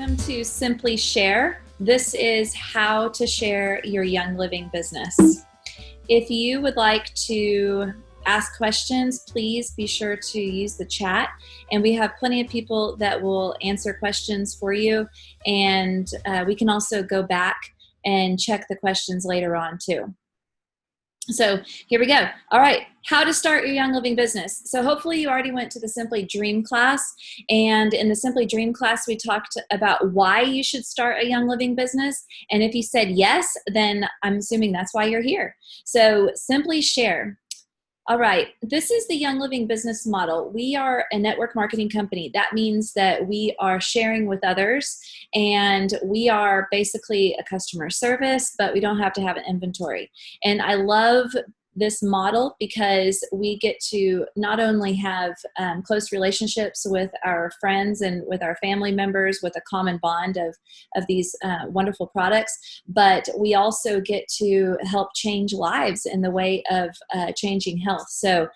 Welcome to Simply Share. This is how to share your Young Living business. If you would like to ask questions, please be sure to use the chat. And we have plenty of people that will answer questions for you. And we can also go back and check the questions later on too. So here we go. All right, how to start your Young Living business. So hopefully you already went to the Simply Dream class, and in the Simply Dream class we talked about why you should start a Young Living business, and if you said yes, then I'm assuming that's why you're here. So Simply Share. All right, this is the Young Living business model. We are a network marketing company. That means that we are sharing with others, and we are basically a customer service, but we don't have to have an inventory. And I love this model because we get to not only have close relationships with our friends and with our family members with a common bond of these wonderful products, but we also get to help change lives in the way of changing health. So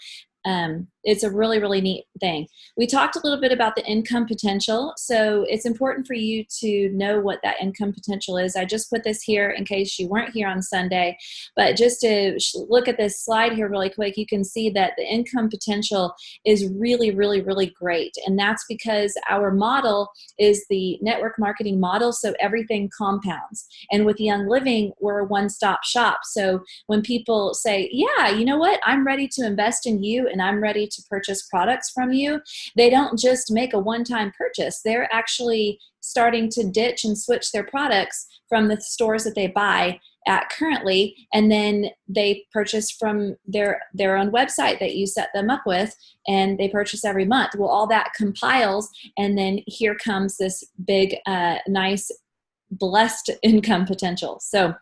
it's a really, really neat thing. We talked a little bit about the income potential. So it's important for you to know what that income potential is. I just put this here in case you weren't here on Sunday, but just to look at this slide here really quick, you can see that the income potential is really, really, really great. And that's because our model is the network marketing model. So everything compounds. And with Young Living, we're a one-stop shop. So when people say, yeah, you know what, I'm ready to invest in you and I'm ready to purchase products from you, they don't just make a one-time purchase. They're actually starting to ditch and switch their products from the stores that they buy at currently, and then they purchase from their own website that you set them up with, and they purchase every month. Well, all that compiles, and then here comes this big, nice, blessed income potential. So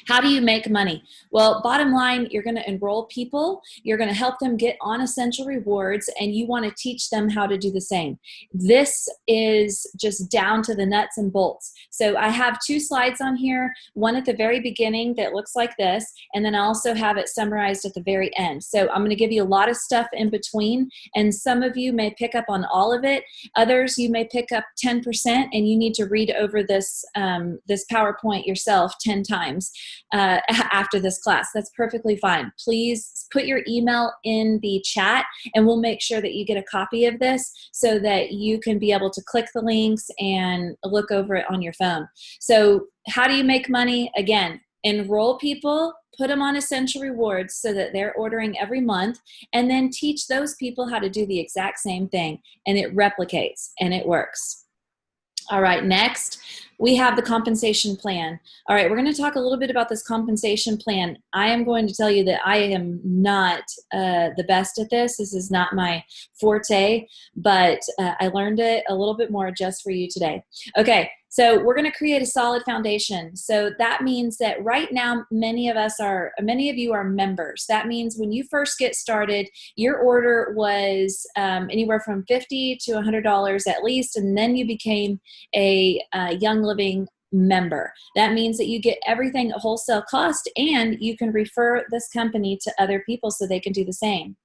how do you make money? Well, bottom line, you're going to enroll people, you're going to help them get on Essential Rewards, and you want to teach them how to do the same. This is just down to the nuts and bolts. So I have two slides on here, one at the very beginning that looks like this, and then I also have it summarized at the very end. So I'm going to give you a lot of stuff in between, and some of you may pick up on all of it. Others, you may pick up 10%, and you need to read over this, this PowerPoint yourself 10 times. After this class. That's perfectly fine. Please put your email in the chat and we'll make sure that you get a copy of this so that you can be able to click the links and look over it on your phone. So how do you make money? Again, enroll people, put them on Essential Rewards so that they're ordering every month, and then teach those people how to do the exact same thing, and it replicates and it works. All right, next, we have the compensation plan. All right, we're going to talk a little bit about this compensation plan. I am going to tell you that I am not the best at this. This is not my forte, but I learned it a little bit more just for you today. Okay, so we're going to create a solid foundation. So that means that right now, many of you are members. That means when you first get started, your order was anywhere from $50 to $100 at least, and then you became a Young Living member. That means that you get everything at wholesale cost, and you can refer this company to other people so they can do the same.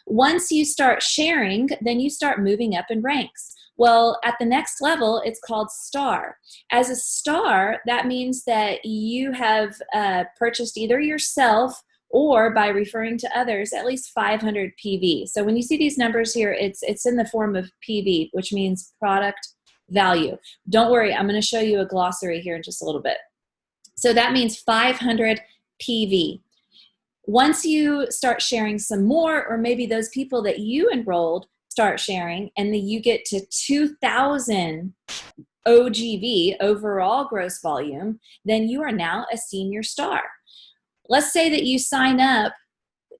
Once you start sharing, then you start moving up in ranks. Well, at the next level, it's called Star. As a Star, that means that you have purchased either yourself or by referring to others at least 500 PV. So when you see these numbers here, it's in the form of PV, which means product value. Don't worry, I'm going to show you a glossary here in just a little bit. So that means 500 PV. Once you start sharing some more, or maybe those people that you enrolled start sharing, and then you get to 2,000 OGV, overall gross volume, then you are now a senior Star. Let's say that you sign up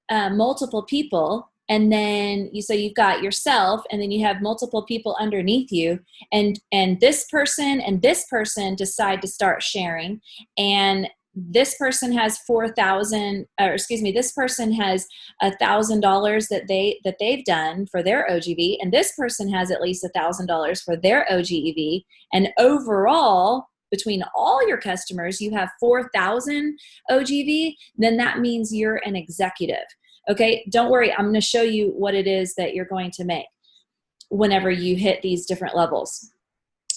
multiple people, and then you've got yourself, and then you have multiple people underneath you, and this person and this person decide to start sharing, and this person has this person has $1,000 that they've done for their OGV, and this person has at least $1,000 for their OGV, and overall, between all your customers, you have 4,000 OGV, then that means you're an executive. Okay, don't worry, I'm going to show you what it is that you're going to make whenever you hit these different levels.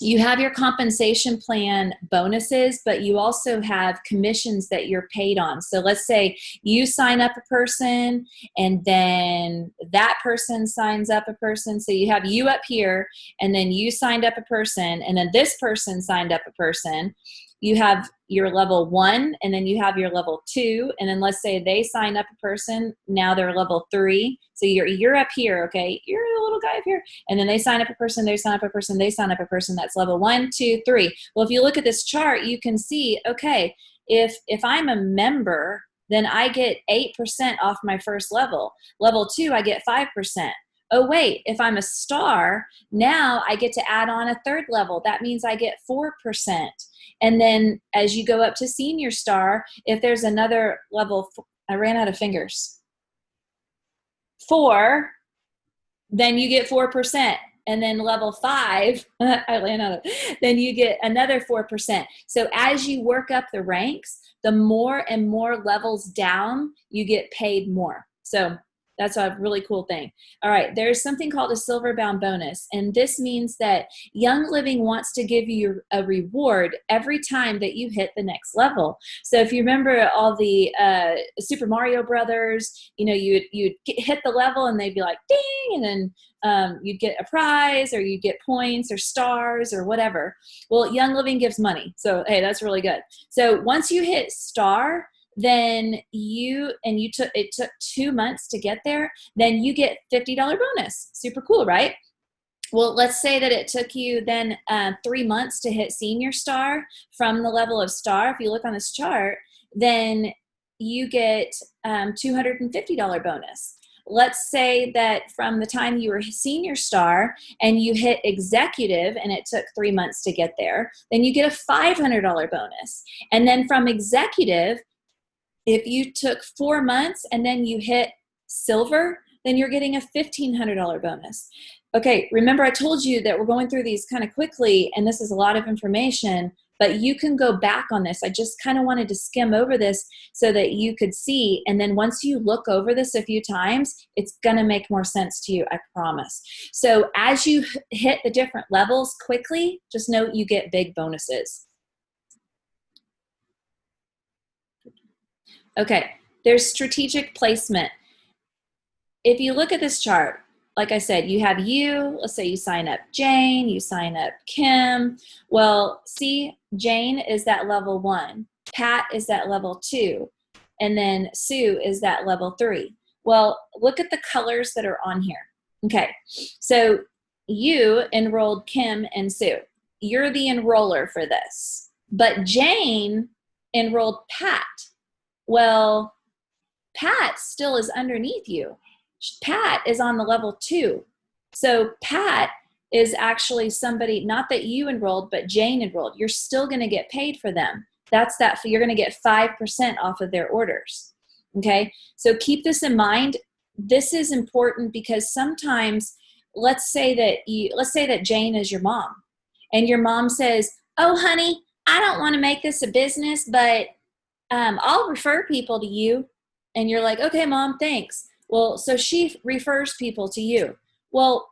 you have your compensation plan bonuses, but you also have commissions that you're paid on. So let's say you sign up a person and then that person signs up a person. So you have you up here and then you signed up a person and then this person signed up a person. You have your level 1 and then you have your level 2. And then let's say they sign up a person. Now they're level 3. So you're up here, okay? You're the little guy up here. And then they sign up a person, they sign up a person, they sign up a person. That's level 1, 2, 3. Well, if you look at this chart, you can see, okay, if I'm a member, then I get 8% off my first level. Level 2, I get 5%. Oh, wait, if I'm a star, now I get to add on a third level. That means I get 4%. And then as you go up to senior star, if there's another level, I ran out of fingers, 4, then you get 4%. And then level 5, I ran out of, then you get another 4%. So as you work up the ranks, the more and more levels down, you get paid more. So that's a really cool thing. All right, there's something called a silver bound bonus, and this means that Young Living wants to give you a reward every time that you hit the next level. So if you remember all the Super Mario Brothers, you know, you'd hit the level and they'd be like, ding, and then you'd get a prize or you'd get points or stars or whatever. Well, Young Living gives money. So, hey, that's really good. So once you hit star, then it took 2 months to get there, then you get $50 bonus. Super cool, right? Well, let's say that it took you then 3 months to hit senior star from the level of star. If you look on this chart, then you get $250 bonus. Let's say that from the time you were senior star and you hit executive and it took 3 months to get there, then you get a $500 bonus. And then from executive, if you took 4 months and then you hit silver, then you're getting a $1,500 bonus. Okay, remember I told you that we're going through these kind of quickly, and this is a lot of information, but you can go back on this. I just kind of wanted to skim over this so that you could see, and then once you look over this a few times, it's going to make more sense to you, I promise. So as you hit the different levels quickly, just know you get big bonuses. Okay, there's strategic placement. If you look at this chart, like I said, you have you, let's say you sign up Jane, you sign up Kim. Well, see, Jane is that level 1, Pat is that level 2, and then Sue is that level 3. Well, look at the colors that are on here. Okay, so you enrolled Kim and Sue. You're the enroller for this. But Jane enrolled Pat. Well, Pat still is underneath you. Pat is on the level 2. So Pat is actually somebody, not that you enrolled, but Jane enrolled. You're still going to get paid for them. That's that. You're going to get 5% off of their orders. Okay. So keep this in mind. This is important because sometimes, let's say that Jane is your mom, and your mom says, "Oh, honey, I don't want to make this a business, but I'll refer people to you." And you're like, "Okay, Mom, thanks." Well, so she refers people to you. Well,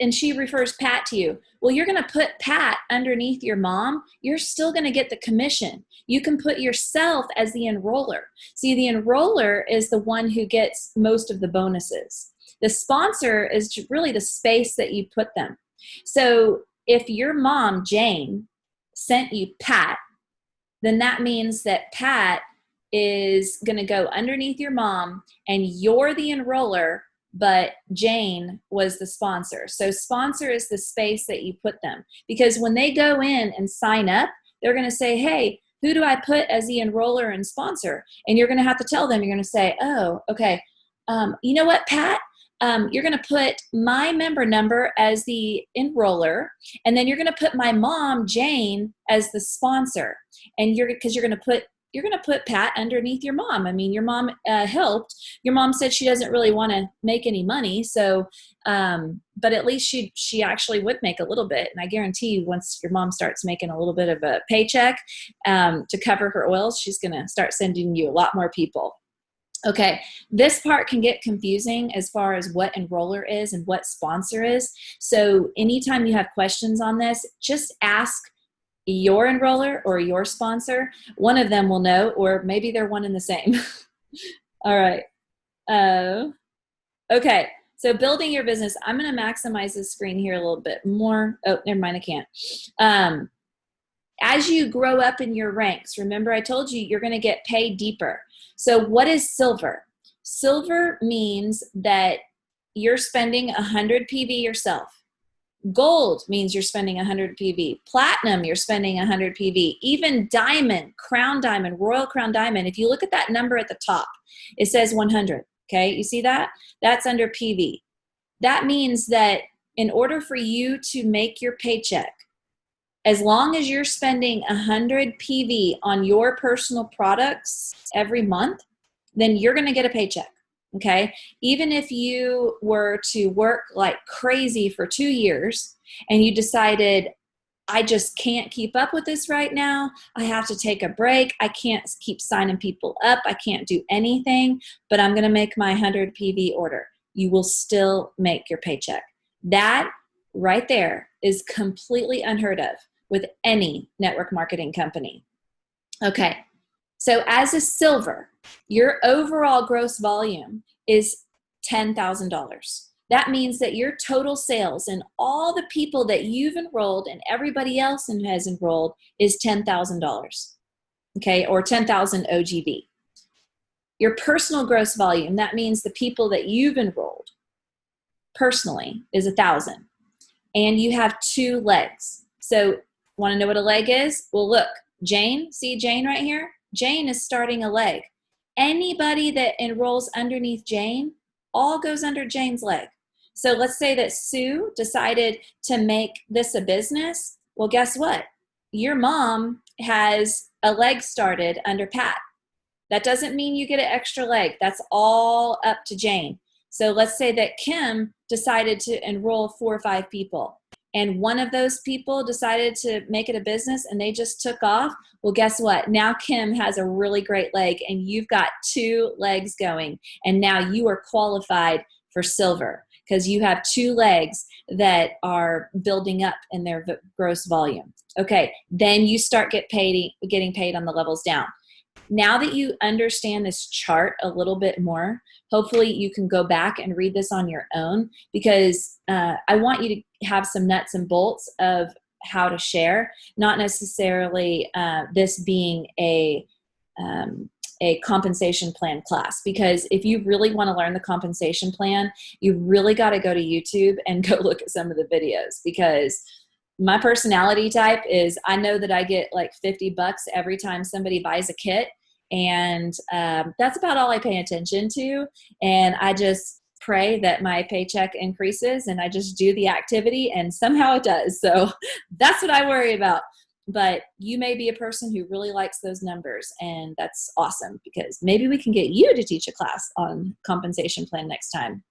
and she refers Pat to you. Well, you're going to put Pat underneath your mom. You're still going to get the commission. You can put yourself as the enroller. See, the enroller is the one who gets most of the bonuses. The sponsor is really the space that you put them. So if your mom, Jane, sent you Pat, then that means that Pat is going to go underneath your mom and you're the enroller, but Jane was the sponsor. So sponsor is the space that you put them, because when they go in and sign up, they're going to say, "Hey, who do I put as the enroller and sponsor?" And you're going to have to tell them, you're going to say, "Oh, okay. You know what, Pat? You're going to put my member number as the enroller, and then you're going to put my mom, Jane, as the sponsor." And because you're going to put Pat underneath your mom. I mean, your mom helped. Your mom said she doesn't really want to make any money, so but at least she actually would make a little bit. And I guarantee you, once your mom starts making a little bit of a paycheck to cover her oils, she's going to start sending you a lot more people. Okay, this part can get confusing as far as what enroller is and what sponsor is. So anytime you have questions on this, just ask your enroller or your sponsor. One of them will know, or maybe they're one and the same. All right. Okay, so building your business. I'm going to maximize the screen here a little bit more. Oh, never mind, I can't. As you grow up in your ranks, remember I told you you're going to get paid deeper. So what is silver? Silver means that you're spending 100 PV yourself. Gold means you're spending 100 PV. Platinum, you're spending 100 PV. Even diamond, crown diamond, royal crown diamond, if you look at that number at the top, it says 100. Okay, you see that? That's under PV. That means that in order for you to make your paycheck, as long as you're spending 100 PV on your personal products every month, then you're going to get a paycheck. Okay. Even if you were to work like crazy for 2 years and you decided, I just can't keep up with this right now. I have to take a break. I can't keep signing people up. I can't do anything, but I'm going to make my 100 PV order. You will still make your paycheck. That right there is completely unheard of with any network marketing company. Okay, so as a silver, your overall gross volume is $10,000. That means that your total sales and all the people that you've enrolled and everybody else has enrolled is $10,000, okay, or 10,000 OGV. Your personal gross volume, that means the people that you've enrolled personally, is 1,000. And you have 2 legs. So want to know what a leg is? Well, look, Jane, see Jane right here? Jane is starting a leg. Anybody that enrolls underneath Jane, all goes under Jane's leg. So let's say that Sue decided to make this a business. Well, guess what? Your mom has a leg started under Pat. That doesn't mean you get an extra leg. That's all up to Jane. So let's say that Kim decided to enroll 4 or 5 people, and one of those people decided to make it a business and they just took off. Well, guess what? Now Kim has a really great leg and you've got 2 legs going, and now you are qualified for silver because you have 2 legs that are building up in their gross volume. Okay, then you start getting paid on the levels down. Now that you understand this chart a little bit more, hopefully you can go back and read this on your own, because I want you to have some nuts and bolts of how to share, not necessarily this being a compensation plan class. Because if you really want to learn the compensation plan, you really got to go to YouTube and go look at some of the videos, because my personality type is, I know that I get like $50 every time somebody buys a kit, and that's about all I pay attention to. And I just pray that my paycheck increases, and I just do the activity, and somehow it does. So that's what I worry about. But you may be a person who really likes those numbers, and that's awesome, because maybe we can get you to teach a class on compensation plan next time.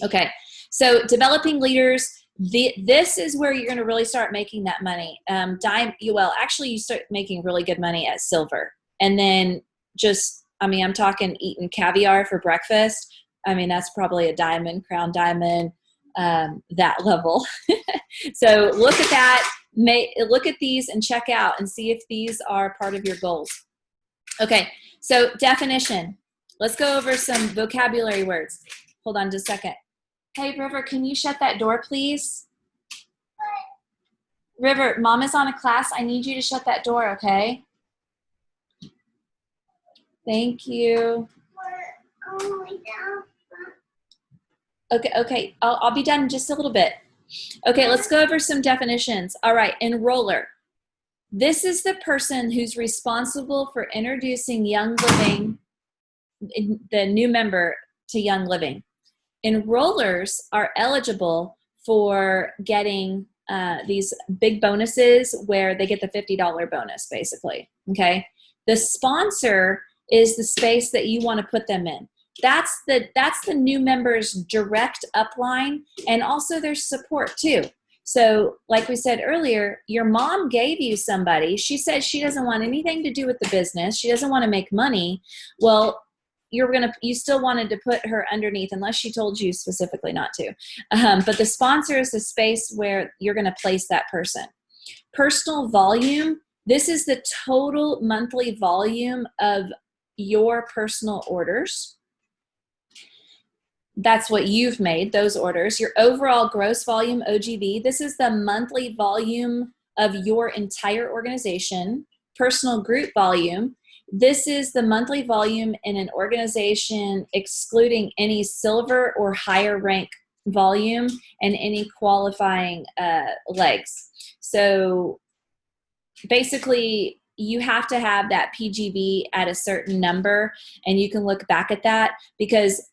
Okay, so developing leaders. This is where you're going to really start making that money. Actually, you start making really good money at silver. And then I'm talking eating caviar for breakfast. That's probably a diamond, crown diamond, that level. So look at that. Look at these and check out and see if these are part of your goals. Okay, so definition. Let's go over some vocabulary words. Hold on just a second. Hey, River, can you shut that door, please? What? River, Mom is on a class. I need you to shut that door, okay? Thank you. Okay. I'll be done in just a little bit. Okay, let's go over some definitions. All right, enroller. This is the person who's responsible for introducing Young Living, the new member to Young Living. Enrollers are eligible for getting these big bonuses where they get the $50 bonus, basically, okay? The sponsor is the space that you want to put them in. That's the new member's direct upline, and also their support too. So like we said earlier, your mom gave you somebody. She said she doesn't want anything to do with the business. She doesn't want to make money. Well, you still wanted to put her underneath unless she told you specifically not to. But the sponsor is the space where you're going to place that person. Personal volume, this is the total monthly volume of your personal orders. That's what you've made, those orders. Your overall gross volume, OGV, this is the monthly volume of your entire organization. Personal group volume, this is the monthly volume in an organization excluding any silver or higher rank volume and any qualifying legs. So basically, you have to have that PGV at a certain number, and you can look back at that because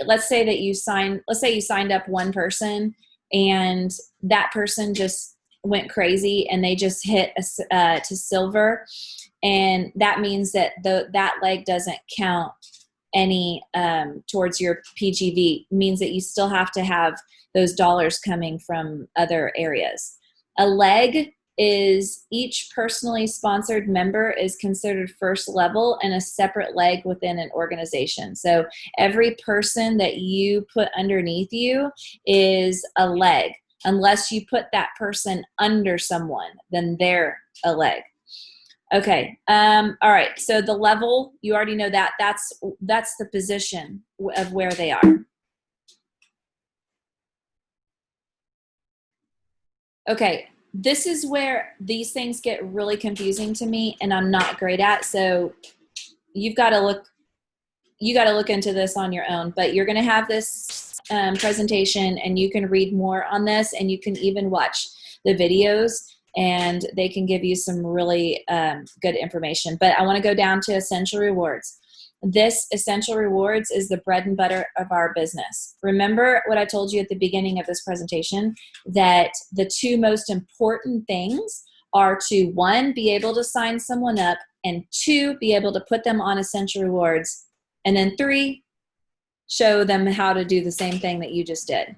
let's say you signed up one person and that person just went crazy and they just hit to silver, and that means that that leg doesn't count any towards your PGV. It means that you still have to have those dollars coming from other areas. A leg is each personally sponsored member is considered first level and a separate leg within an organization. So every person that you put underneath you is a leg. Unless you put that person under someone, then they're a leg. Okay. All right. So the level, you already know that. That's the position of where they are. Okay. This is where these things get really confusing to me and I'm not great at. So you got to look into this on your own, but you're going to have this presentation and you can read more on this, and you can even watch the videos and they can give you some really good information. But I want to go down to Essential Rewards. This Essential Rewards is the bread and butter of our business. Remember what I told you at the beginning of this presentation, that the two most important things are to, one, be able to sign someone up, and two, be able to put them on Essential Rewards, and then three, show them how to do the same thing that you just did.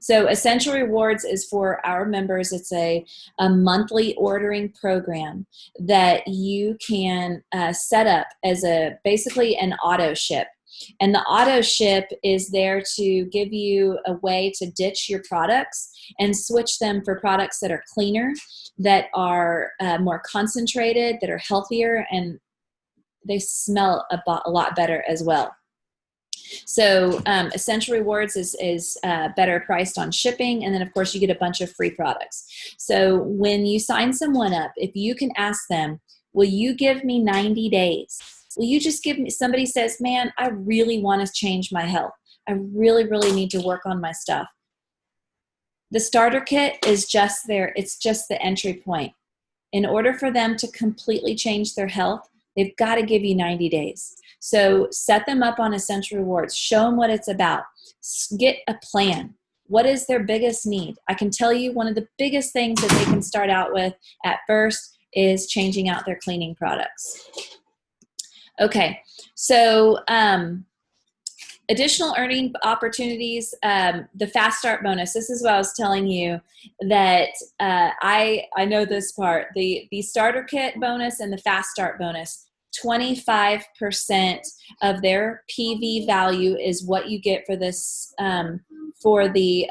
So Essential Rewards is for our members. It's a monthly ordering program that you can set up as basically an auto ship. And the auto ship is there to give you a way to ditch your products and switch them for products that are cleaner, that are more concentrated, that are healthier, and they smell a lot better as well. So Essential Rewards is better priced on shipping, and then of course you get a bunch of free products. So when you sign someone up, if you can ask them, will you give me 90 days? Will you just give me, somebody says, man, I really want to change my health. I really, really need to work on my stuff. The starter kit is just there. It's just the entry point. In order for them to completely change their health, they've got to give you 90 days. So set them up on Essential Rewards. Show them what it's about. Get a plan. What is their biggest need? I can tell you one of the biggest things that they can start out with at first is changing out their cleaning products. Okay, so additional earning opportunities, the Fast Start bonus. This is what I was telling you, that I know this part. The starter kit bonus and the Fast Start bonus, 25% of their PV value is what you get for this, for the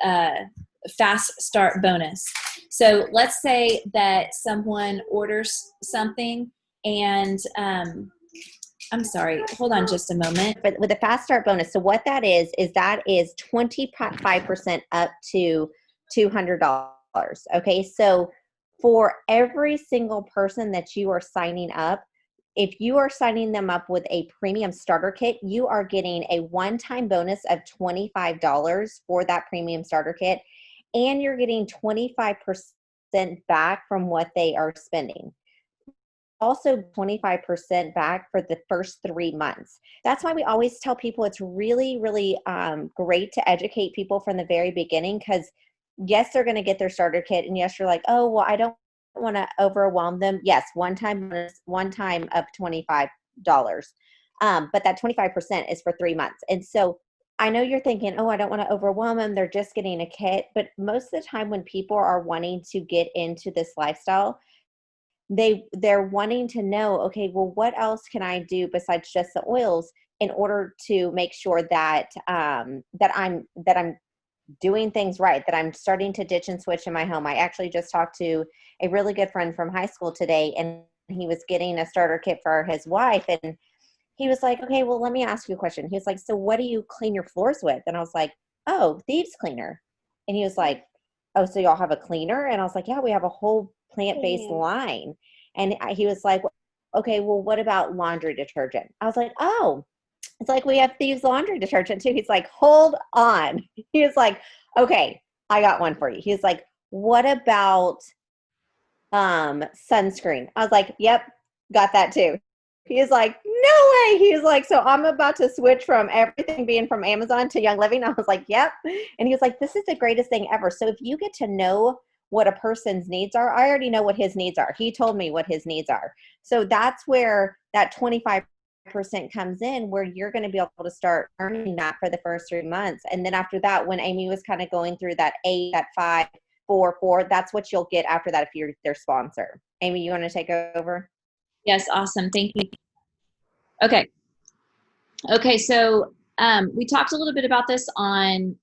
Fast Start bonus. So let's say that someone orders something and I'm sorry, hold on just a moment. But with the Fast Start bonus, so what that is 25% up to $200. Okay, so for every single person that you are signing up, if you are signing them up with a premium starter kit, you are getting a one-time bonus of $25 for that premium starter kit, and you're getting 25% back from what they are spending. Also 25% back for the first 3 months. That's why we always tell people it's really, really great to educate people from the very beginning, because yes, they're going to get their starter kit, and yes, you're like, oh, well, I don't want to overwhelm them. Yes, one time of $25. But that 25% is for 3 months. And so I know you're thinking, oh, I don't want to overwhelm them. They're just getting a kit. But most of the time when people are wanting to get into this lifestyle, they're wanting to know, okay, well, what else can I do besides just the oils in order to make sure that I'm doing things right, that I'm starting to ditch and switch in my home. I actually just talked to a really good friend from high school today, and he was getting a starter kit for his wife, and he was like, okay, well, let me ask you a question. He was like, so what do you clean your floors with? And I was like, oh, thieves cleaner. And he was like, oh, so y'all have a cleaner? And I was like, yeah, we have a whole plant-based line. And he was like, okay, well, what about laundry detergent? I was like, oh, it's like we have thieves laundry detergent too. He's like, hold on. He was like, okay, I got one for you. He was like, what about sunscreen? I was like, yep, got that too. He was like, no way. He was like, so I'm about to switch from everything being from Amazon to Young Living. I was like, yep. And he was like, this is the greatest thing ever. So if you get to know what a person's needs are, I already know what his needs are. He told me what his needs are. So that's where that 25% comes in, where you're going to be able to start earning that for the first 3 months. And then after that, when Amy was kind of going through that 8, that 5, 4, 4, that's what you'll get after that if you're their sponsor. Amy, you want to take over? Yes, awesome. Thank you. Okay. Okay, so we talked a little bit about this on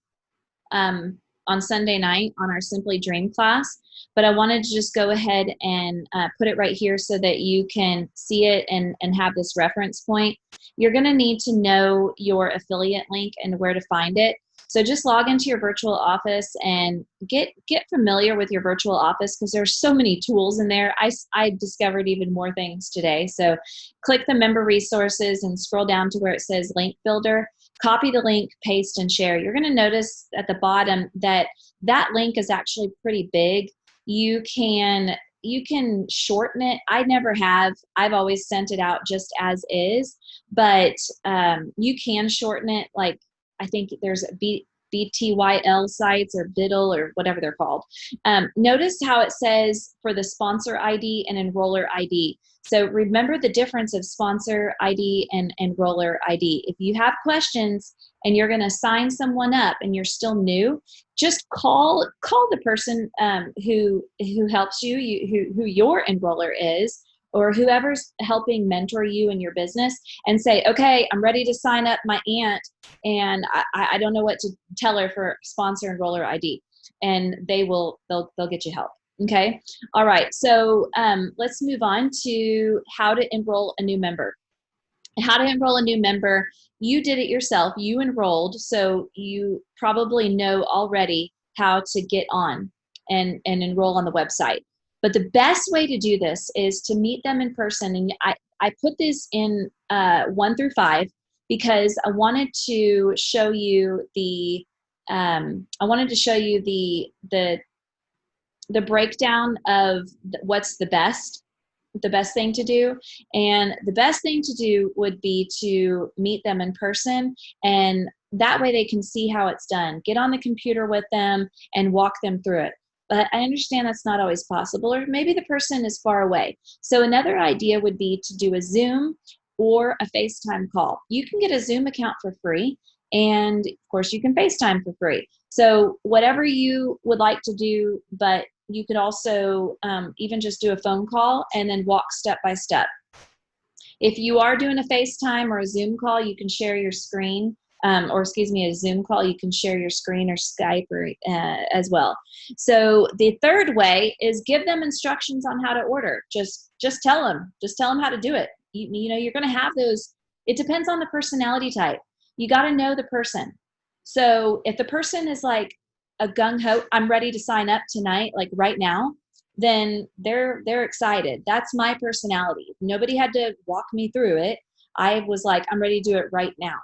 Sunday night on our Simply Dream class, but I wanted to just go ahead and put it right here so that you can see it and have this reference point. You're going to need to know your affiliate link and where to find it. So just log into your virtual office and get familiar with your virtual office, because there's so many tools in there. I discovered even more things today. So click the member resources and scroll down to where it says link builder. Copy the link, paste, and share. You're going to notice at the bottom that that link is actually pretty big. You can shorten it. I never have. I've always sent it out just as is, but you can shorten it. Like, I think there's BTYL sites or BIDL or whatever they're called. Notice how it says for the sponsor ID and enroller ID. So remember the difference of sponsor ID and enroller ID. If you have questions and you're going to sign someone up and you're still new, just call the person who helps you, who your enroller is, or whoever's helping mentor you in your business, and say, okay, I'm ready to sign up my aunt, and I don't know what to tell her for sponsor enroller ID, and they'll get you help. Okay. All right. So let's move on to how to enroll a new member. How to enroll a new member. You did it yourself. You enrolled, so you probably know already how to get on and enroll on the website. But the best way to do this is to meet them in person. And I put this in 1 through 5 because I wanted to show you the breakdown of what's the best thing to do. And the best thing to do would be to meet them in person, and that way they can see how it's done. Get on the computer with them and walk them through it. But I understand that's not always possible, or maybe the person is far away. So another idea would be to do a Zoom or a FaceTime call. You can get a Zoom account for free, and of course you can FaceTime for free. So whatever you would like to do, but you could also even just do a phone call and then walk step by step. If you are doing a FaceTime or a Zoom call, you can share your screen, a Zoom call, you can share your screen or Skype or, as well. So the third way is give them instructions on how to order. Just tell them how to do it. You know, you're going to have those. It depends on the personality type. You got to know the person. So if the person is like a gung-ho, I'm ready to sign up tonight, like right now, then they're excited. That's my personality. Nobody had to walk me through it. I was like, I'm ready to do it right now.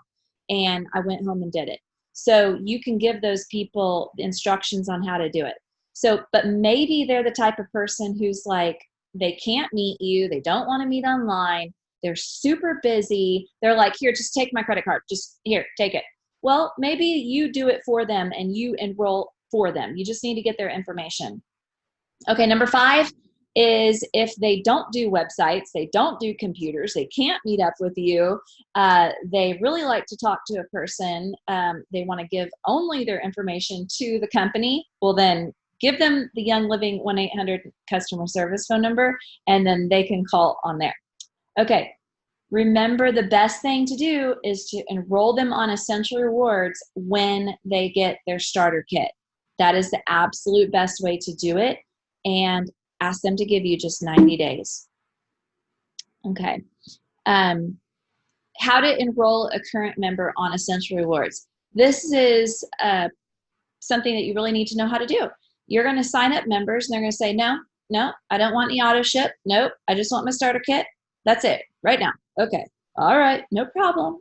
And I went home and did it. So you can give those people instructions on how to do it. So, but maybe they're the type of person who's like, they can't meet you. They don't want to meet online. They're super busy. They're like, here, just take my credit card. Just here, take it. Well, maybe you do it for them and you enroll for them. You just need to get their information. Okay, number 5 is if they don't do websites, they don't do computers, they can't meet up with you, they really like to talk to a person, they want to give only their information to the company, well then give them the Young Living 1-800 customer service phone number, and then they can call on there. Okay. Remember, the best thing to do is to enroll them on Essential Rewards when they get their starter kit. That is the absolute best way to do it, and ask them to give you just 90 days. Okay. How to enroll a current member on Essential Rewards. This is something that you really need to know how to do. You're going to sign up members, and they're going to say, no, I don't want any auto ship. Nope, I just want my starter kit. That's it, right now. Okay, all right, no problem,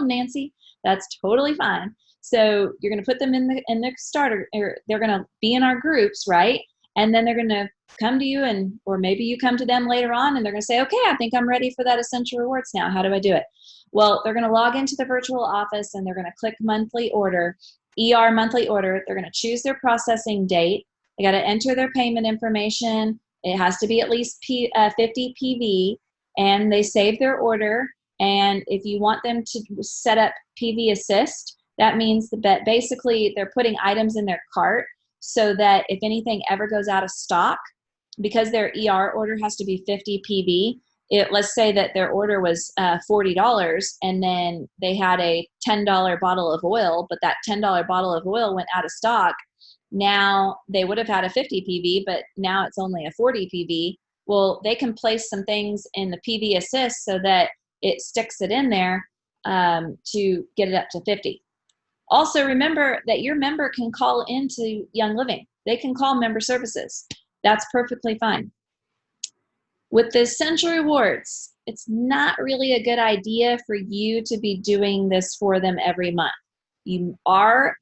Nancy. That's totally fine. So you're going to put them in the starter, or they're going to be in our groups, right? And then they're going to come to you, or maybe you come to them later on, and they're going to say, okay, I think I'm ready for that Essential Rewards now. How do I do it? Well, they're going to log into the virtual office, and they're going to click monthly order, ER monthly order. They're going to choose their processing date. They got to enter their payment information. It has to be at least 50 PV, and they save their order. And if you want them to set up PV Assist, that means that basically they're putting items in their cart so that if anything ever goes out of stock, because their ER order has to be 50 PV, let's say that their order was $40, and then they had a $10 bottle of oil, but that $10 bottle of oil went out of stock. Now they would have had a 50 PV, but now it's only a 40 PV. Well, they can place some things in the PV Assist so that it sticks it in there to get it up to 50. Also, remember that your member can call into Young Living. They can call member services. That's perfectly fine. With the Essential Rewards, it's not really a good idea for you to be doing this for them every month. You are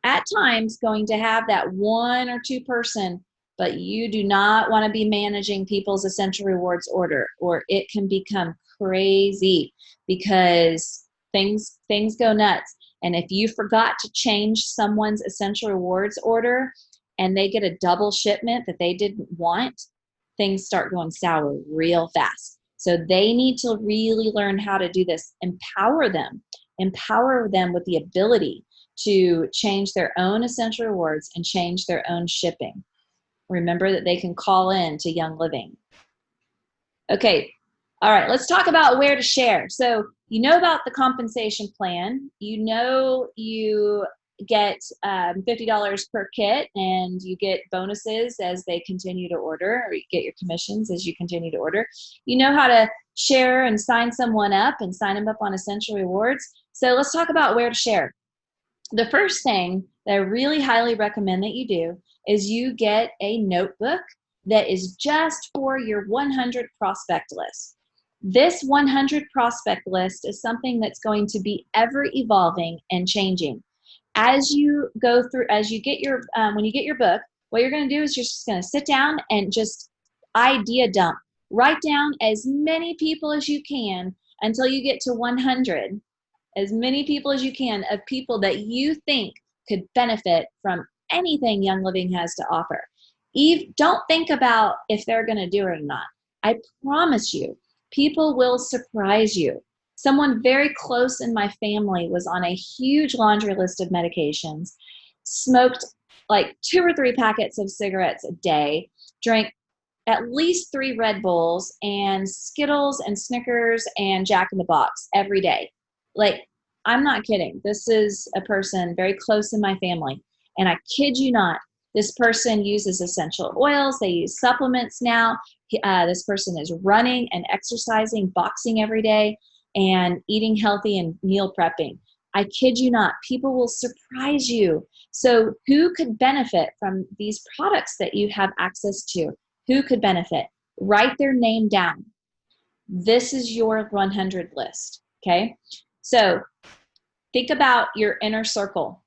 at times going to have that one or two person, but you do not want to be managing people's Essential Rewards order, or it can become crazy because things go nuts. And if you forgot to change someone's Essential Rewards order and they get a double shipment that they didn't want, things start going sour real fast. So they need to really learn how to do this. Empower them with the ability to change their own Essential Rewards and change their own shipping. Remember that they can call in to Young Living. Okay, all right, let's talk about where to share. So you know about the compensation plan. You know you get $50 per kit, and you get bonuses as they continue to order, or you get your commissions as you continue to order. You know how to share and sign someone up and sign them up on Essential Rewards. So let's talk about where to share. The first thing that I really highly recommend that you do is you get a notebook that is just for your 100 prospect list. This 100 prospect list is something that's going to be ever evolving and changing. As you go through, as you get your, when you get your book, what you're going to do is you're just going to sit down and just idea dump. Write down as many people as you can until you get to 100. As many people as you can of people that you think could benefit from anything Young Living has to offer. Eve, don't think about if they're going to do it or not. I promise you, people will surprise you. Someone very close in my family was on a huge laundry list of medications, smoked like 2 or 3 packets of cigarettes a day, drank at least 3 Red Bulls and Skittles and Snickers and Jack in the Box every day. Like, I'm not kidding. This is a person very close in my family. And I kid you not, this person uses essential oils. They use supplements now. This person is running and exercising, boxing every day, and eating healthy and meal prepping. I kid you not, people will surprise you. So who could benefit from these products that you have access to? Who could benefit? Write their name down. This is your 100 list, okay? So think about your inner circle.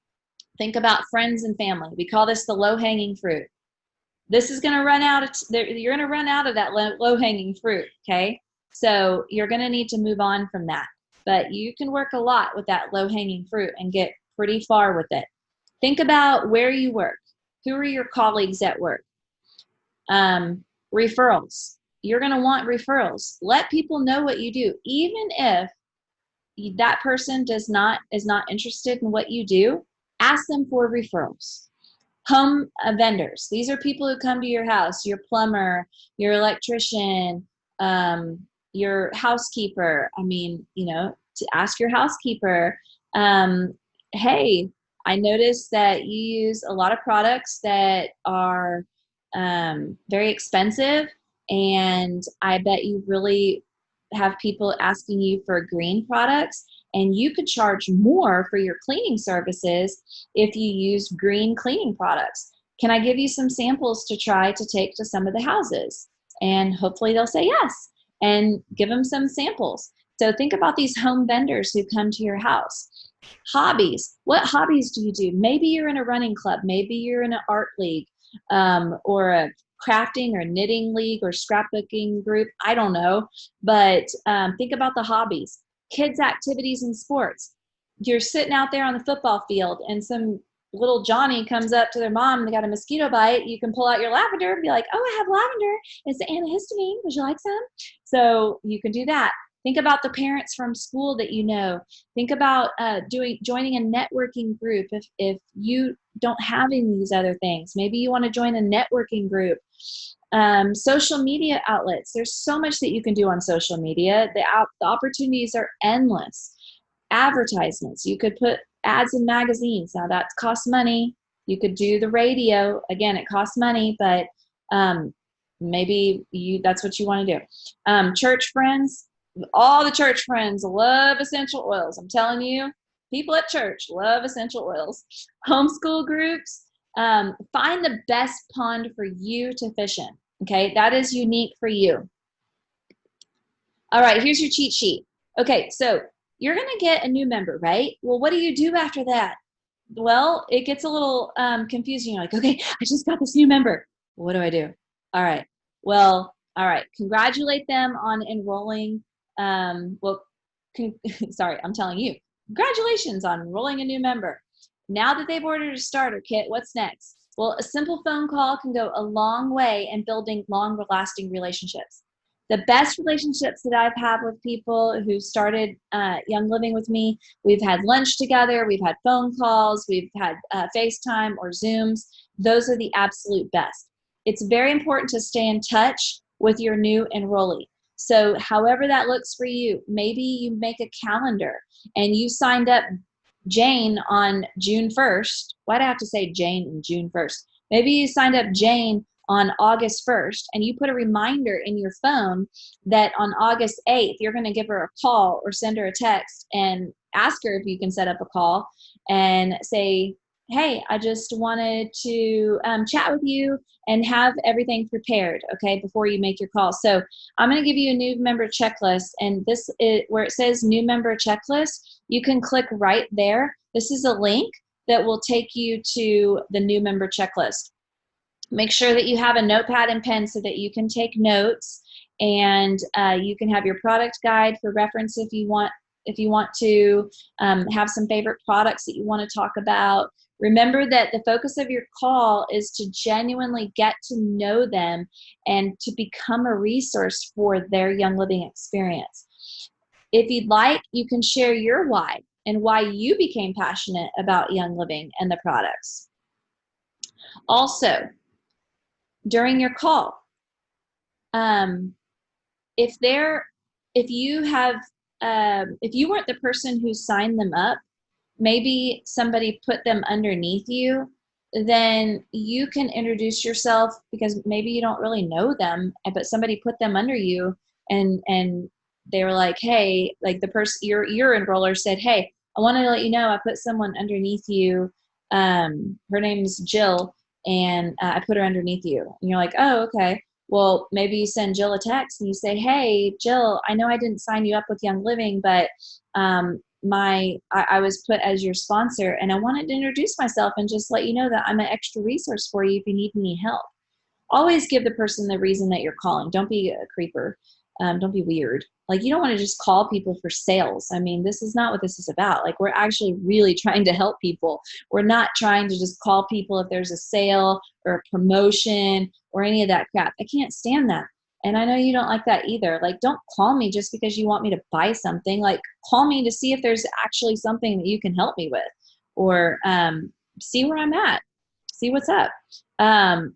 Think about friends and family. We call this the low-hanging fruit. This is going to run out. You're going to run out of that low-hanging fruit, okay? So you're going to need to move on from that. But you can work a lot with that low-hanging fruit and get pretty far with it. Think about where you work. Who are your colleagues at work? Referrals. You're going to want referrals. Let people know what you do. Even if that person is not interested in what you do, ask them for referrals. Home vendors. These are people who come to your house, your plumber, your electrician, your housekeeper. I mean, to ask your housekeeper, hey, I noticed that you use a lot of products that are very expensive, and I bet you really have people asking you for green products, and you could charge more for your cleaning services if you use green cleaning products. Can I give you some samples to try to take to some of the houses? And hopefully they'll say yes, and give them some samples. So think about these home vendors who come to your house. Hobbies. What hobbies do you do? Maybe you're in a running club. Maybe you're in an art league, or a crafting or knitting league or scrapbooking group. I don't know. But think about the hobbies. Kids' activities and sports. You're sitting out there on the football field and some little Johnny comes up to their mom and they got a mosquito bite. You can pull out your lavender and be like, oh, I have lavender. It's the antihistamine. Would you like some? So you can do that. Think about the parents from school that you know. Think about joining a networking group if you don't have any of these other things. Maybe you want to join a networking group. Social media outlets. There's so much that you can do on social media. The opportunities are endless. Advertisements. You could put ads in magazines. Now that costs money. You could do the radio. Again, it costs money, but maybe that's what you want to do. Church friends. All the church friends love essential oils. I'm telling you, people at church love essential oils. Homeschool groups. Find the best pond for you to fish in. Okay, that is unique for you. All right, here's your cheat sheet. Okay, so you're going to get a new member, right? Well, what do you do after that? Well, it gets a little confusing. You're like, okay, I just got this new member. What do I do? All right. Well, all right. Congratulate them on enrolling. Sorry, I'm telling you. Congratulations on enrolling a new member. Now that they've ordered a starter kit, what's next? Well, a simple phone call can go a long way in building long-lasting relationships. The best relationships that I've had with people who started Young Living with me, we've had lunch together, we've had phone calls, we've had FaceTime or Zooms. Those are the absolute best. It's very important to stay in touch with your new enrollee. So however that looks for you, maybe you make a calendar and you signed up Jane on June 1st. Why'd I have to say Jane on June 1st? Maybe you signed up Jane on August 1st and you put a reminder in your phone that on August 8th, you're going to give her a call or send her a text and ask her if you can set up a call and say, hey, I just wanted to chat with you and have everything prepared, okay, before you make your call. So I'm going to give you a new member checklist, and this is where it says new member checklist. You can click right there. This is a link that will take you to the new member checklist. Make sure that you have a notepad and pen so that you can take notes, and you can have your product guide for reference if you want to have some favorite products that you want to talk about. Remember that the focus of your call is to genuinely get to know them and to become a resource for their Young Living experience. If you'd like, you can share your why and why you became passionate about Young Living and the products. Also, during your call, if you weren't the person who signed them up, maybe somebody put them underneath you, then you can introduce yourself, because maybe you don't really know them, but somebody put them under you, and they were like, hey, like the person, your enroller said, hey, I wanted to let you know I put someone underneath you. Her name's Jill, and I put her underneath you. And you're like, oh, okay. Well, maybe you send Jill a text and you say, hey, Jill, I know I didn't sign you up with Young Living, but I was put as your sponsor, and I wanted to introduce myself and just let you know that I'm an extra resource for you if you need any help. Always give the person the reason that you're calling. Don't be a creeper. Don't be weird. Like, you don't want to just call people for sales. I mean, this is not what this is about. Like, we're actually really trying to help people. We're not trying to just call people if there's a sale or a promotion or any of that crap. I can't stand that. And I know you don't like that either. Like, don't call me just because you want me to buy something. Like, call me to see if there's actually something that you can help me with, or see where I'm at. see what's up.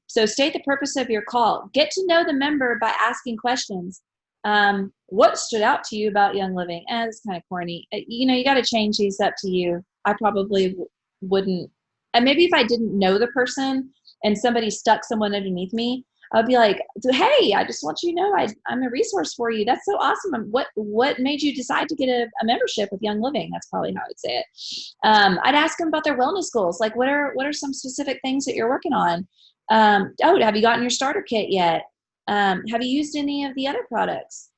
So state the purpose of your call. Get to know the member by asking questions. What stood out to you about Young Living? It's kind of corny. You got to change these up to you. I probably wouldn't. And maybe if I didn't know the person and somebody stuck someone underneath me, I'd be like, hey, I just want you to know I'm a resource for you. That's so awesome. What made you decide to get a membership with Young Living? That's probably how I'd say it. I'd ask them about their wellness goals. Like, what are some specific things that you're working on? Have you gotten your starter kit yet? Have you used any of the other products?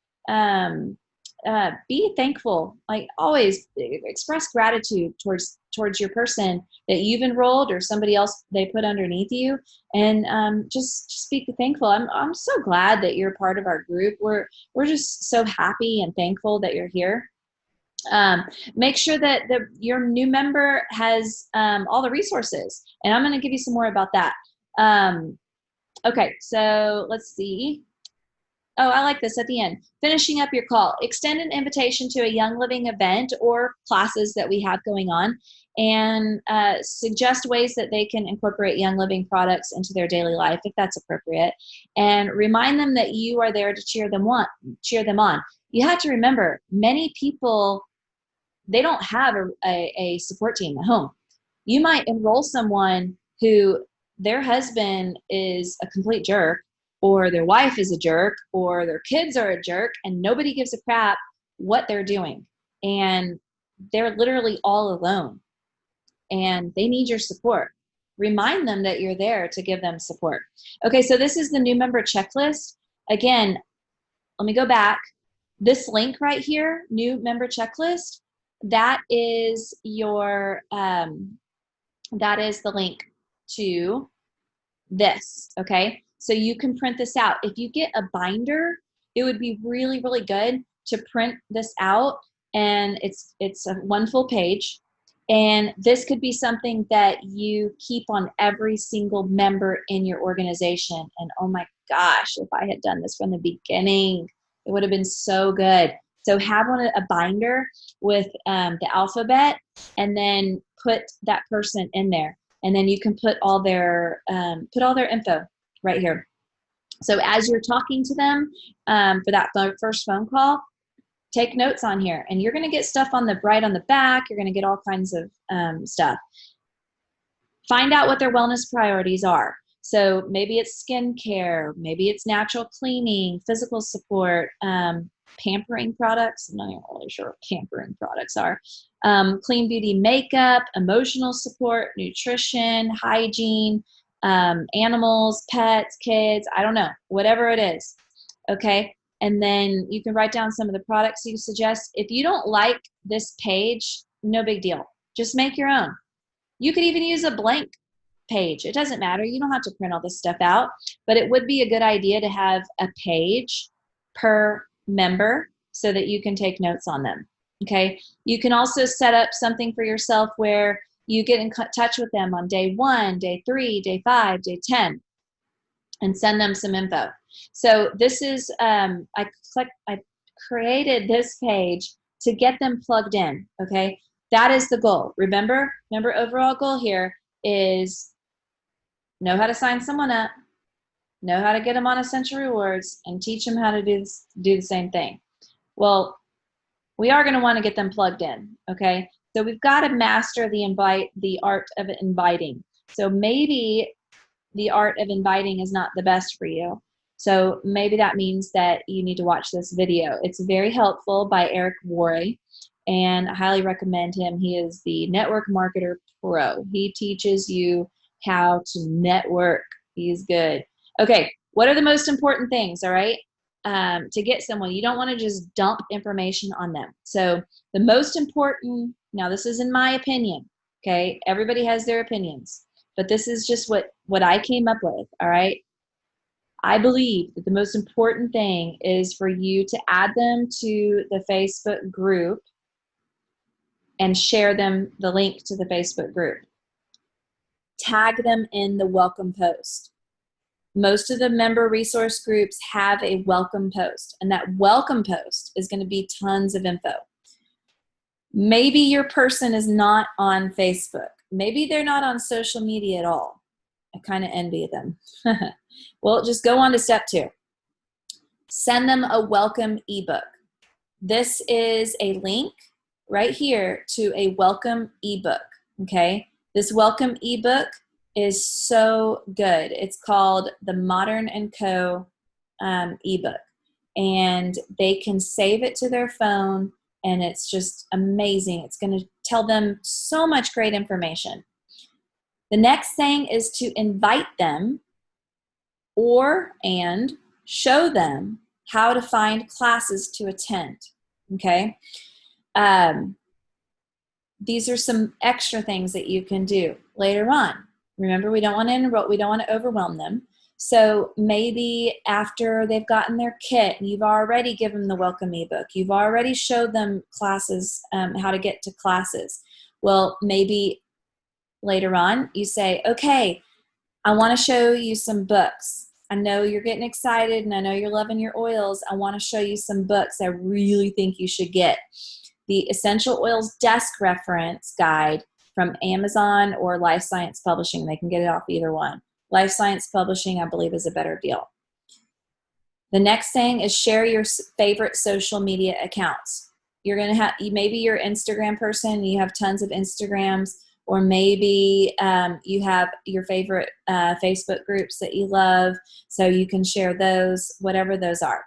Be thankful. Like, always express gratitude towards your person that you've enrolled or somebody else they put underneath you, and just be thankful. I'm so glad that you're part of our group. We're just so happy and thankful that you're here. Make sure that your new member has all the resources, and I'm going to give you some more about that. Okay, so let's see. Oh, I like this at the end. Finishing up your call. Extend an invitation to a Young Living event or classes that we have going on, and suggest ways that they can incorporate Young Living products into their daily life if that's appropriate. And remind them that you are there to cheer them on. You have to remember, many people, they don't have a support team at home. You might enroll someone who their husband is a complete jerk, or their wife is a jerk, or their kids are a jerk, and nobody gives a crap what they're doing. And they're literally all alone, and they need your support. Remind them that you're there to give them support. Okay, so this is the new member checklist. Again, let me go back. This link right here, new member checklist, that is your, that is the link to this, okay? So you can print this out. If you get a binder, it would be really, really good to print this out, and it's a one full page. And this could be something that you keep on every single member in your organization. And oh my gosh, if I had done this from the beginning, it would have been so good. So have a binder with the alphabet, and then put that person in there. And then you can put all their info right here. So as you're talking to them for that first phone call, take notes on here, and you're going to get stuff on the back. You're going to get all kinds of stuff. Find out what their wellness priorities are. So maybe it's skincare, maybe it's natural cleaning, physical support, pampering products. I'm not even really sure what pampering products are. Clean beauty makeup, emotional support, nutrition, hygiene, animals, pets, kids, I don't know, whatever it is. Okay. And then you can write down some of the products you suggest. If you don't like this page, no big deal. Just make your own. You could even use a blank page. It doesn't matter. You don't have to print all this stuff out, but it would be a good idea to have a page per member so that you can take notes on them. Okay. You can also set up something for yourself where you get in touch with them on day 1, day 3, day 5, day 10, and send them some info. So this is, I created this page to get them plugged in. Okay. That is the goal. Remember, overall goal here is know how to sign someone up, know how to get them on Essential Rewards, and teach them how to do the same thing. Well, we are going to want to get them plugged in, okay? So we've got to master the art of inviting. So maybe the art of inviting is not the best for you. So maybe that means that you need to watch this video. It's very helpful, by Eric Worre, and I highly recommend him. He is the Network Marketer Pro. He teaches you how to network. He's good. Okay, what are the most important things, all right? To get someone, you don't want to just dump information on them. So the most important, now this is in my opinion, okay? Everybody has their opinions, but this is just what I came up with, all right? I believe that the most important thing is for you to add them to the Facebook group and share them the link to the Facebook group. Tag them in the welcome post. Most of the member resource groups have a welcome post, and that welcome post is going to be tons of info. Maybe your person is not on Facebook. Maybe they're not on social media at all. I kind of envy them. Well, just go on to step 2. Send them a welcome ebook. This is a link right here to a welcome ebook, okay? This welcome ebook is so good. It's called the Modern & Co. Ebook, and they can save it to their phone, and it's just amazing. It's going to tell them so much great information. The next thing is to invite them and show them how to find classes to attend, okay? These are some extra things that you can do later on. Remember, we don't want to overwhelm them. So maybe after they've gotten their kit, you've already given them the welcome ebook. You've already showed them classes, how to get to classes. Well, maybe later on you say, okay, I want to show you some books. I know you're getting excited and I know you're loving your oils. I want to show you some books I really think you should get. The Essential Oils Desk Reference Guide from Amazon or Life Science Publishing. They can get it off either one. Life Science Publishing, I believe, is a better deal. The next thing is share your favorite social media accounts. You're going to have, maybe you're an Instagram person, you have tons of Instagrams, or maybe you have your favorite Facebook groups that you love, so you can share those, whatever those are.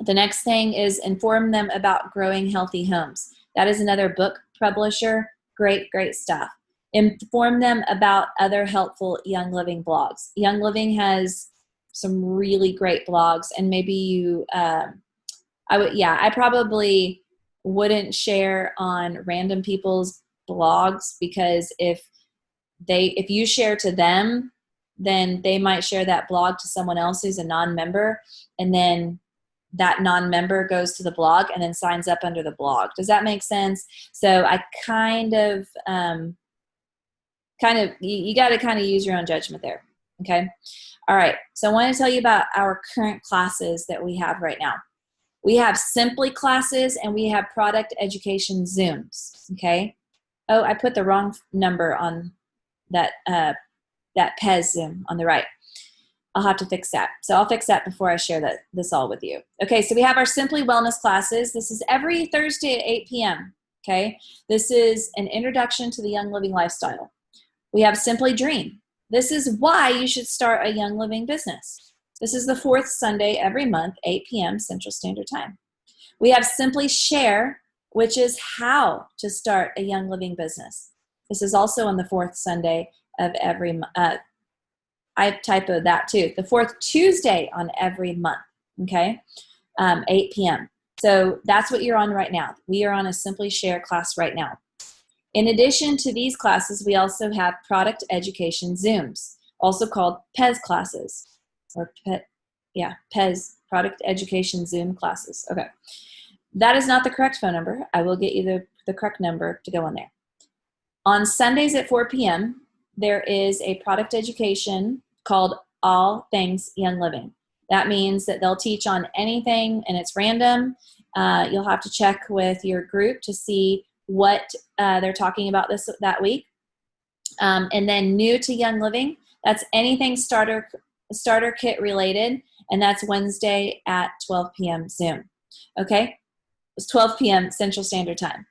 The next thing is inform them about Growing Healthy Homes. That is another book publisher. Great, great stuff. Inform them about other helpful Young Living blogs. Young Living has some really great blogs, and maybe you, I probably wouldn't share on random people's blogs, because if you share to them, then they might share that blog to someone else who's a non-member, and then that non-member goes to the blog and then signs up under the blog. Does that make sense? So I you got to kind of use your own judgment there. Okay. All right. So I want to tell you about our current classes that we have right now. We have Simply classes and we have Product Education Zooms. Okay. Oh, I put the wrong number on that PEZ Zoom on the right. I'll have to fix that. So I'll fix that before I share this all with you. Okay, so we have our Simply Wellness classes. This is every Thursday at 8 p.m. Okay, this is an introduction to the Young Living lifestyle. We have Simply Dream. This is why you should start a Young Living business. This is the 4th Sunday every month, 8 p.m. Central Standard Time. We have Simply Share, which is how to start a Young Living business. This is also on the 4th Sunday of every month. I typoed that too. The 4th Tuesday on every month, okay, 8 p.m. So that's what you're on right now. We are on a Simply Share class right now. In addition to these classes, we also have Product Education Zooms, also called PEZ classes, or PEZ, Product Education Zoom classes. Okay, that is not the correct phone number. I will get you the correct number to go on there. On Sundays at 4 p.m., there is a product education called All Things Young Living. That means that they'll teach on anything, and it's random. You'll have to check with your group to see what they're talking about that week. And then new to Young Living, that's anything starter kit related, and that's Wednesday at 12 p.m. Zoom. Okay? It's 12 p.m. Central Standard Time.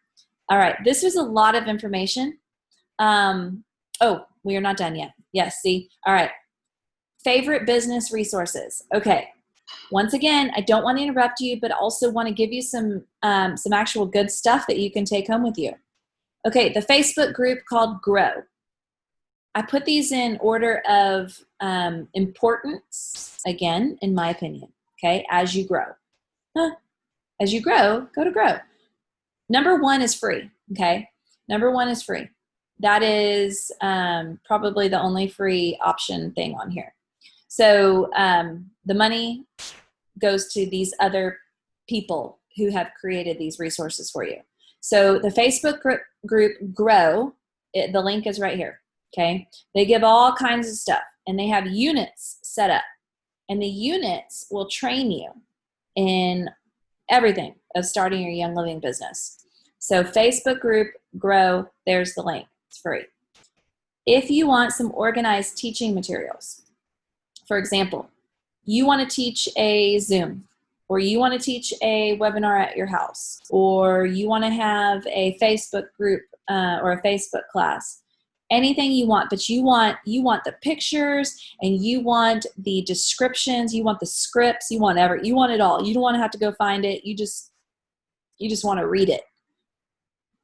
All right, this was a lot of information. Oh, we are not done yet. Yes, see? All right. Favorite business resources. Okay. Once again, I don't want to interrupt you, but also want to give you some actual good stuff that you can take home with you. Okay, the Facebook group called Grow. I put these in order of importance, again, in my opinion. Okay, as you grow. As you grow, go to Grow. Number 1 is free. Okay, number 1 is free. That is probably the only free option thing on here. So the money goes to these other people who have created these resources for you. So the Facebook group Grow, the link is right here. Okay, they give all kinds of stuff, and they have units set up, and the units will train you in everything of starting your Young Living business. So Facebook group Grow, there's the link. It's free. If you want some organized teaching materials, for example, you want to teach a Zoom, or you want to teach a webinar at your house, or you want to have a Facebook group or a Facebook class, anything you want, but you want the pictures, and you want the descriptions, you want the scripts, you want it all. You don't want to have to go find it. You just want to read it.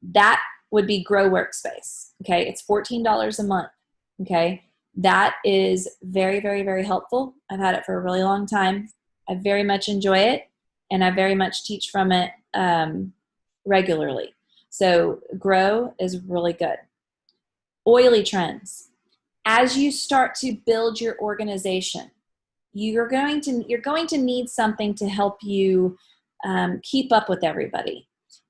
That would be Grow Workspace. Okay, it's $14 a month. Okay, that is very, very, very helpful. I've had it for a really long time. I very much enjoy it, and I very much teach from it regularly. So Grow is really good. Oily Trends. As you start to build your organization, you're going to need something to help you keep up with everybody.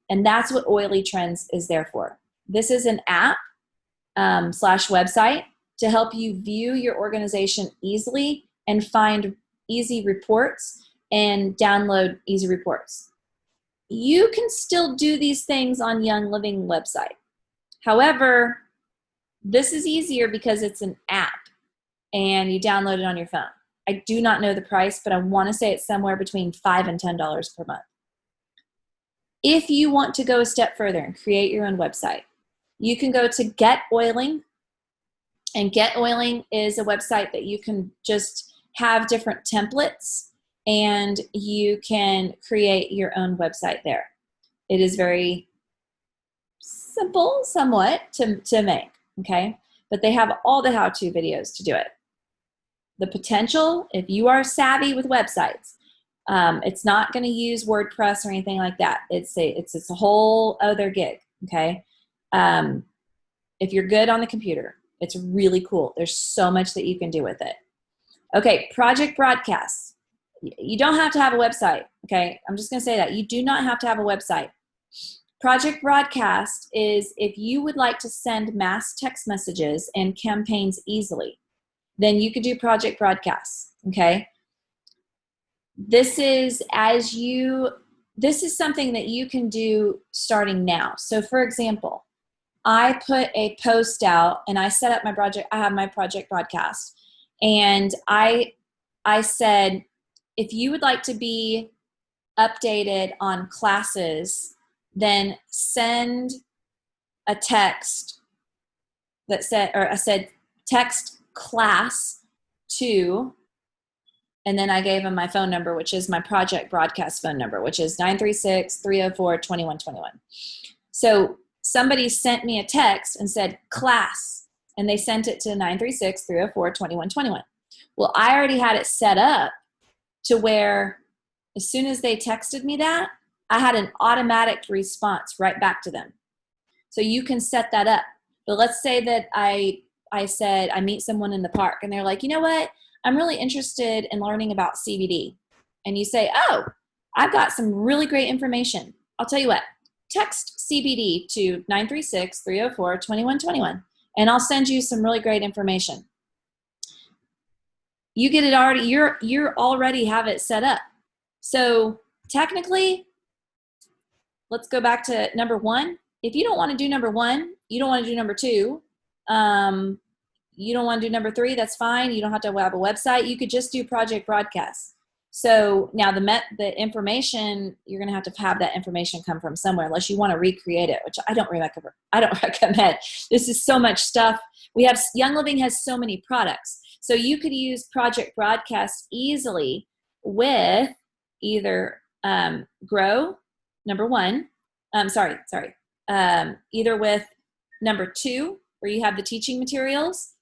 And that's what Oily Trends is there for. This is an app / website to help you view your organization easily and find easy reports and download easy reports. You can still do these things on Young Living website. However, this is easier because it's an app and you download it on your phone. I do not know the price, but I want to say it's somewhere between $5 and $10 per month. If you want to go a step further and create your own website, you can go to Get Oiling. And Get Oiling is a website that you can just have different templates, and you can create your own website there. It is very simple, somewhat, to make, okay? But they have all the how-to videos to do it. The potential, if you are savvy with websites, it's not going to use WordPress or anything like that. It's a whole other gig, okay? If you're good on the computer, it's really cool. There's so much that you can do with it. Okay, Project Broadcast. You don't have to have a website, okay? I'm just going to say that. You do not have to have a website. Project Broadcast is if you would like to send mass text messages and campaigns easily, then you could do Project Broadcast, okay? This is something that you can do starting now. So for example, I put a post out and I set up my project. I have my Project Broadcast, and I said, if you would like to be updated on classes, then send a text that said, or I said, text class to, and then I gave them my phone number, which is my Project Broadcast phone number, which is 936-304-2121. So somebody sent me a text and said class, and they sent it to 936-304-2121. Well, I already had it set up to where as soon as they texted me that, I had an automatic response right back to them. So you can set that up. But let's say that I said I meet someone in the park and they're like, you know what? I'm really interested in learning about CBD. And you say, oh, I've got some really great information. I'll tell you what, text CBD to 936-304-2121, and I'll send you some really great information. You get it already, you're already have it set up. So technically, let's go back to number one. If you don't want to do number one, you don't want to do number two, you don't want to do number three, that's fine. You don't have to have a website. You could just do Project Broadcast. So now the information, you're going to have that information come from somewhere, unless you want to recreate it, which I don't recommend. This is so much stuff. Young Living has so many products. So you could use Project Broadcast easily with either Grow, number one. Either with number two, where you have the teaching materials.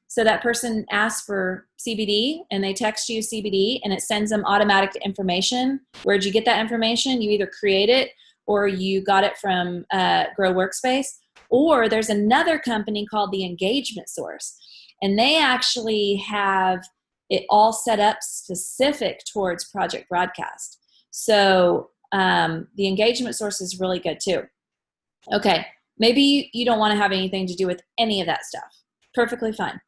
So that person asks for CBD and they text you CBD and it sends them automatic information. Where'd you get that information? You either create it or you got it from Grow Workspace. Or there's another company called the Engagement Source, and they actually have it all set up specific towards Project Broadcast. So the Engagement Source is really good too. Okay, maybe you don't want to have anything to do with any of that stuff. Perfectly fine.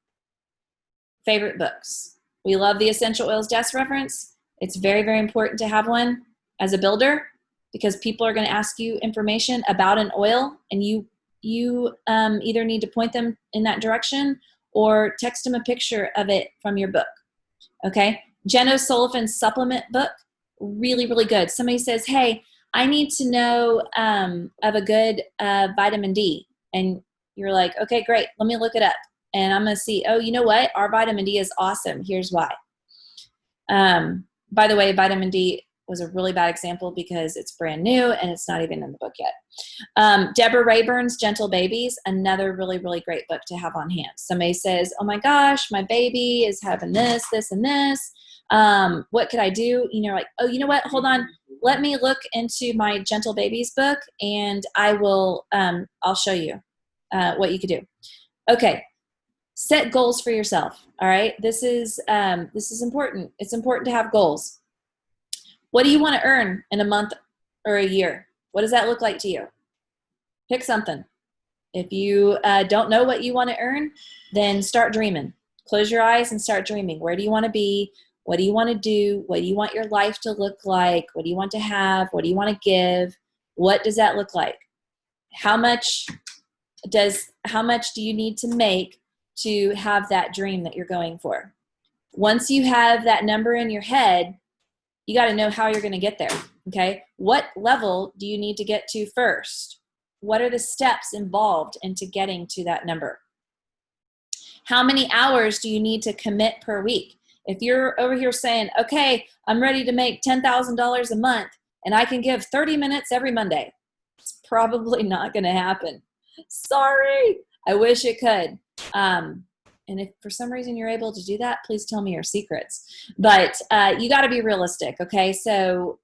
Favorite books. We love the Essential Oils Desk Reference. It's very, very important to have one as a builder, because people are going to ask you information about an oil, and you you either need to point them in that direction or text them a picture of it from your book. Okay. Jen O'Sullivan's supplement book, really, really good. Somebody says, hey, I need to know of a good vitamin D. And you're like, okay, great. Let me look it up. And I'm going to see, oh, you know what? Our vitamin D is awesome. Here's why. By the way, vitamin D was a really bad example because it's brand new and it's not even in the book yet. Deborah Rayburn's Gentle Babies, another really, really great book to have on hand. Somebody says, oh my gosh, my baby is having this, this, and this. What could I do? Like, oh, you know what? Hold on. Let me look into my Gentle Babies book and I'll show you what you could do. Okay. Set goals for yourself. All right. This is important. It's important to have goals. What do you want to earn in a month or a year? What does that look like to you? Pick something. If you don't know what you want to earn, then start dreaming. Close your eyes and start dreaming. Where do you want to be? What do you want to do? What do you want your life to look like? What do you want to have? What do you want to give? What does that look like? How much do you need to make to have that dream that you're going for? Once you have that number in your head, you got to know how you're going to get there. Okay. What level do you need to get to first? What are the steps involved into getting to that number? How many hours do you need to commit per week? If you're over here saying, okay, I'm ready to make $10,000 a month and I can give 30 minutes every Monday, it's probably not going to happen. Sorry. I wish it could. And if for some reason you're able to do that, please tell me your secrets. But you got to be realistic, okay? So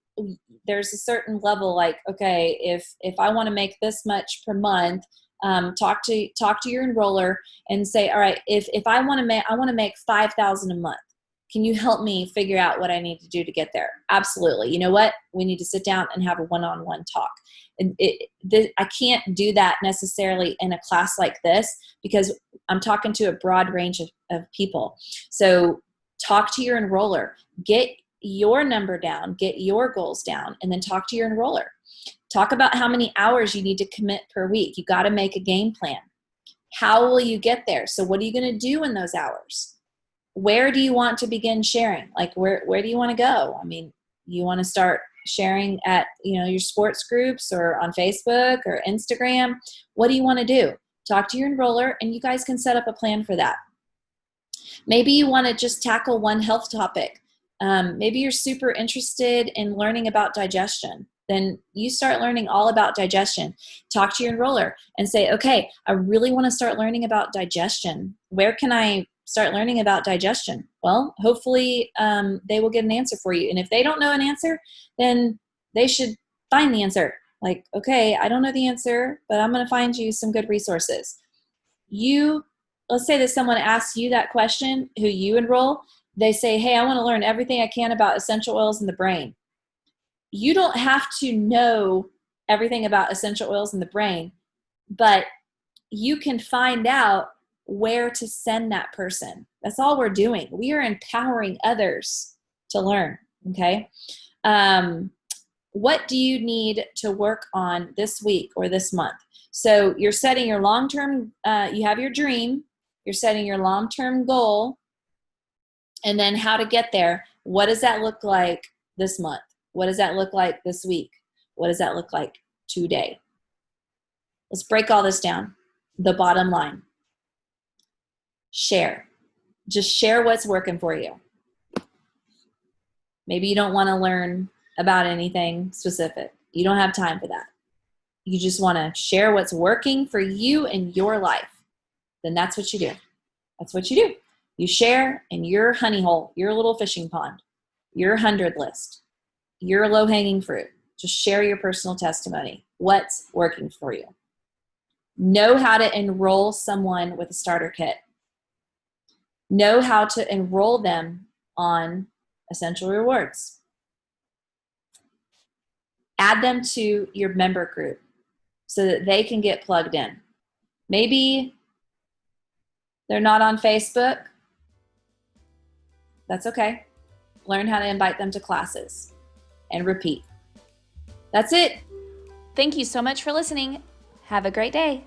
there's a certain level, like, okay, if I want to make this much per month, talk to your enroller and say, all right, if I want to make $5,000 a month. Can you help me figure out what I need to do to get there? Absolutely. You know what? We need to sit down and have a one-on-one talk. And I can't do that necessarily in a class like this because I'm talking to a broad range of people. So talk to your enroller, get your number down, get your goals down, and then talk to your enroller. Talk about how many hours you need to commit per week. You got to make a game plan. How will you get there? So what are you going to do in those hours? Where do you want to begin sharing? Like where do you want to go? I mean, you want to start sharing at, your sports groups or on Facebook or Instagram. What do you want to do? Talk to your enroller and you guys can set up a plan for that. Maybe you want to just tackle one health topic. Maybe you're super interested in learning about digestion. Then you start learning all about digestion. Talk to your enroller and say, okay, I really want to start learning about digestion. Where can I start learning about digestion? Well, hopefully they will get an answer for you. And if they don't know an answer, then they should find the answer. Like, okay, I don't know the answer, but I'm going to find you some good resources. Let's say that someone asks you that question, who you enroll, they say, hey, I want to learn everything I can about essential oils in the brain. You don't have to know everything about essential oils in the brain, but you can find out where to send that person. That's all we're doing. We are empowering others to learn. Okay. What do you need to work on this week or this month? So you're setting your long-term, you have your dream, you're setting your long-term goal, and then how to get there. What does that look like this month? What does that look like this week? What does that look like today? Let's break all this down. The bottom line. Share. Just share what's working for you. Maybe you don't want to learn about anything specific. You don't have time for that. You just want to share what's working for you in your life. Then that's what you do. That's what you do. You share in your honey hole, your little fishing pond, your 100 list, your low-hanging fruit. Just share your personal testimony. What's working for you? Know how to enroll someone with a starter kit. Know how to enroll them on Essential Rewards. Add them to your member group so that they can get plugged in. Maybe they're not on Facebook. That's okay. Learn how to invite them to classes and repeat. That's it. Thank you so much for listening. Have a great day.